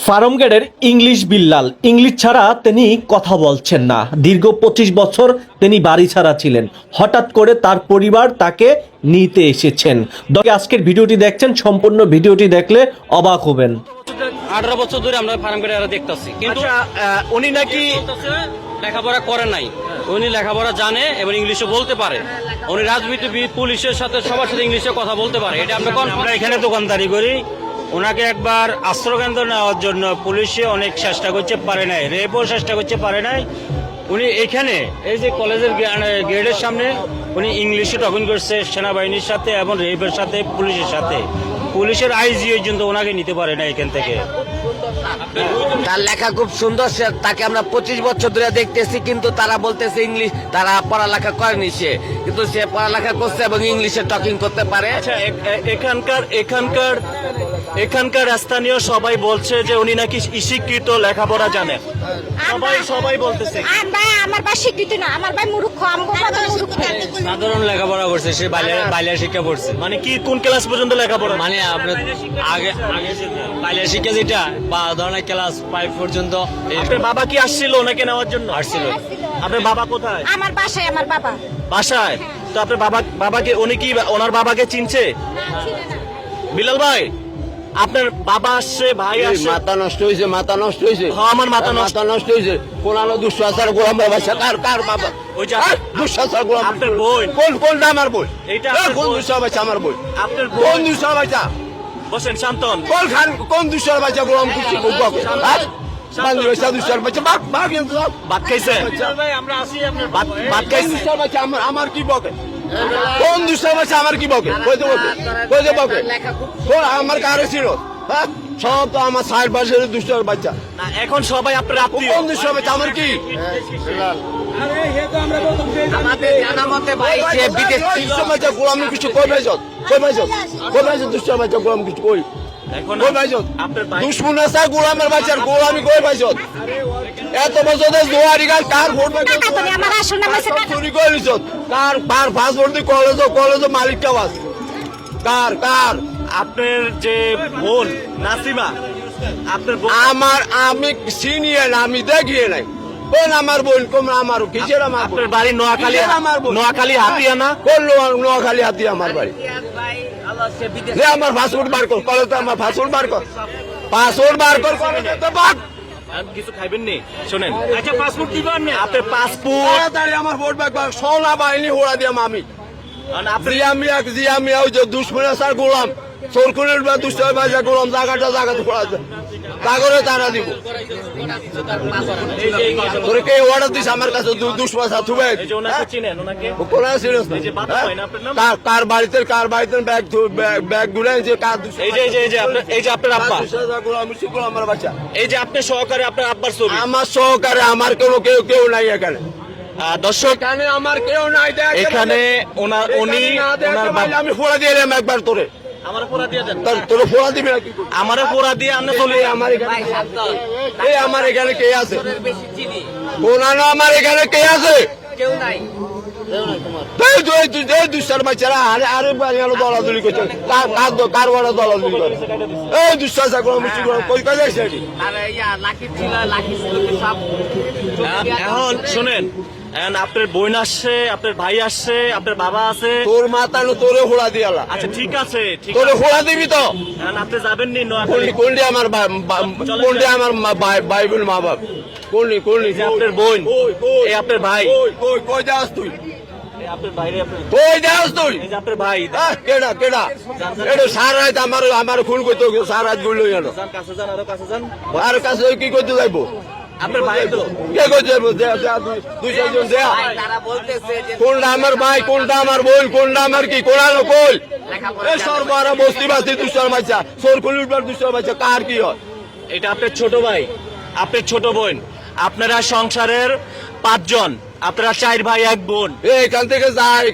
ফার্মগেটের English Billal English ছাড়া তিনি কথা বলছেন না। দীর্ঘ 25 বছর তিনি বাড়ি ছাড়া ছিলেন। হঠাৎ করে তার পরিবার তাকে নিতে এসেছেন। আজকের ভিডিওটি দেখছেন, সম্পূর্ণ ভিডিওটি দেখলে অবাক হবেন। 18 বছর ধরে আমরা ফার্মগেটে দেখতেছি, কিন্তু উনি নাকি লেখাপড়া করে নাই। উনি লেখাপড়া জানে এবং ইংলিশে বলতে পারে। উনি রাজনীতিবিদ, পুলিশের সাথে সবার সাথে ইংলিশে কথা বলতে পারে। এটা আমরা এখানে দোকানদারি করি। ওনাকে একবার আশ্রয়কেন্দ্র নেওয়ার জন্য পুলিশে অনেক চেষ্টা করতে পারে নাই, রেপও চেষ্টা করতে পারে নাই। উনি এখানে এই যে কলেজের গেটের সামনে উনি ইংলিশে টকিং করছে সেনাবাহিনীর সাথে এবং রেপের সাথে, পুলিশের সাথে। পুলিশের আইজি পর্যন্ত ওনাকে নিতে পারে না এখান থেকে। তার লেখা খুব সুন্দর, তাকে আমরা 25 বছর ধরে দেখতেছি, কিন্তু তারা বলতেছে ইংলিশ, তারা পড়ালেখা করেনি সে, কিন্তু সে পড়ালেখা করছে এবং ইংলিশে টকিং করতে পারে। আচ্ছা, এখানকার স্থানীয় সবাই বলছে যে উনি নাকি শিক্ষিত, লেখাপড়া জানেন। সবাই বলতেছে। আমার ভাই শিক্ষিত না, আমার ভাই মূর্খ। সাধারণ লেখাপড়া করছে, সে বাইলের শিক্ষা পড়ছে। মানে কি, কোন ক্লাস পর্যন্ত লেখাপড়া? মানে আপনার আগে বাইলের শিক্ষা যেটা বা ধরনের ক্লাস 5 পর্যন্ত। আপনার বাবা কি আসছিল ওনাকে নেওয়ার জন্য? আসছিল। আপনার বাবা কোথায়? আমার বাসায়, আমার বাবা বাসায়। তো আপনার বাবাকে উনি কি ওনার বাবাকে চিনছে? বিলাল ভাই, আপনার বাবা আসছে, ভাই আসছে। মাথা নষ্ট হয়েছে, মাথা নষ্ট হয়েছে। হ্যাঁ, আমার মাথা মাথা নষ্ট হয়েছে। কোন দুঃশাচার গোলাম বাবা, কার বাবা? ওই যে দুঃশাচার গোলাম। আপনার বোন। কোনটা আমার বই? এইটা কোন দুঃশা বাচ্চা? আমার বই। আপনার কোন বোন। দুঃশা বাচ্চা? বসেন, শান্তন। কোন দুঃশার বাচ্চা গোলাম করছি? ভাত খাইছে? ভাত খাইছে? আমার কি বকে? কোন দুঃশার বাচ্চা আমার কি বকে? বকে আমার কারে ছিল? সব তো আমার সাইড পাশের দুঃশার বাচ্চা। না, এখন সবাই আপনার আত্মীয়। কোন দুঃশার বাচ্চা আমার কি? আমাদের জানা মতে ভাই সে বিদেশ ছিল। বাচ্চা গোলাম কিছু কই ভাইজত? দুঃশার বাচ্চা গোলাম কিছু কই? এখন কই ভাইজত? আপনার ভাই। দুশ্মন আছে গোলামের বাচ্চার গোলামি কই ভাইজত? এত বছর জোয়ারি গাল কার ভোট ভাইজত? আমার আসল নাম আছে টাকা। চুরি করে নিছত। কার পাসপোর্ট দিয়ে কলেজ মালিকটা বাস কার? আপনার যে বোন নাসিমা, আপনার বোন। আমি চিনিয়ে না, আমি দেখিয়ে নাই। কোন আমার বোন? কোন আমার কিসের আমার বোন? আপনার বাড়ি নোয়াখালী। কিসের আমার বোন? নোয়াখালী হাতিয়ানা। কোন নোয়াখালী হাতি আমার বাড়ি? যে আমার পাসপোর্ট বার কর, কলেজ আমার পাসপোর্ট বার কর, পাসপোর্ট বার কর, কলেজে তো বাদ। আর কিছু খাইবেন নি? শোনেন, আচ্ছা, পাসপোর্ট দিবেন না? আপনার পাসপোর্ট। তাড়াতাড়ি আমার ভোট ব্যাগ সোনা বাহিনী হোড়া দিয়াম আমি। জিয়া মিয়া ওই যে দুশ্মন স্যার গোলাম সরকুলের বা দুশ্মন বাজা গোলাম জায়গাটা খোলা যায় কাগরে তারা দিব। তোর কে অর্ডার দিস আমার কাছে? দুশ্মন স্যার থুবে এই যে ওনাকে চিনেন, ওনাকে? কোন সিরিয়াস এই যে বাবা হয় না আপনার নাম? কার বাড়িতে ব্যাগ গুলো যে কার এই যে আপনার আব্বা, গোলাম আমার বাচ্চা। এই যে আপনার সহকারে আপনার আব্বার ছবি। আমার সহকারে আমার কেউ নাই এখানে। দর্শক, এখানে আমার কেউ নাই। এখানে উনি ওনার বাবা। আমি ফোড়া দিয়ে এলাম একবার তোরে। আমার পোড়া দিয়ে দেন। তোরে ফোড়া দিবি না? আমারে পোড়া দিয়ে আপনি চলে। আমার এখানে কে আছে? কোনানো আমার এখানে কে আছে? কেউ নাই। দুঃসার বাচ্চারা আরে দলাদলি করছে। কার বড় দলাদলি করে? এই দুঃসার কই কাজ আছে? এখন শোনেন, আপনার বোন আসছে, আপনার ভাই আসছে, আপনার বাবা আছে। তোর মাথা তোরে হোড়া দিয়ালা। আচ্ছা, ঠিক আছে, ঠিক তোরে আছে। হোড়া দিবি তো? আপনি যাবেন নি নোয়াখালী? কোনটি আমার ভাই বোন মা বাপ? কোনটি আপনার বোন, এই আপনার ভাই। কই যাস তুই? আপনার বাইরে আপনার, কই যাস তুই? এই যে আপনার ভাই। কেডা এটা সার রাত আমার খুন করতে সার রাত গুলো জানো। যান, কাছে যান, আরো কাছে যান। আর কাছে কি করতে যাইবো? আপনার ভাই তো। কে করতে যাইবো? দুইশো জন দেয়া। কোনটা আমার ভাই, কোনটা আমার বোন, কোনটা আমার কি? কোনানো কই? সর্বারা বস্তি বাস্তি দুঃসার বাচ্চা, সরকুল দুঃসার বাচ্চা কার কি হয়? এটা আপনার ছোট ভাই, আপনার ছোট বোন। আপনারা সংসারের 5 জন, আপনারা 4 ভাই 1 বোন। এখান থেকে যায়।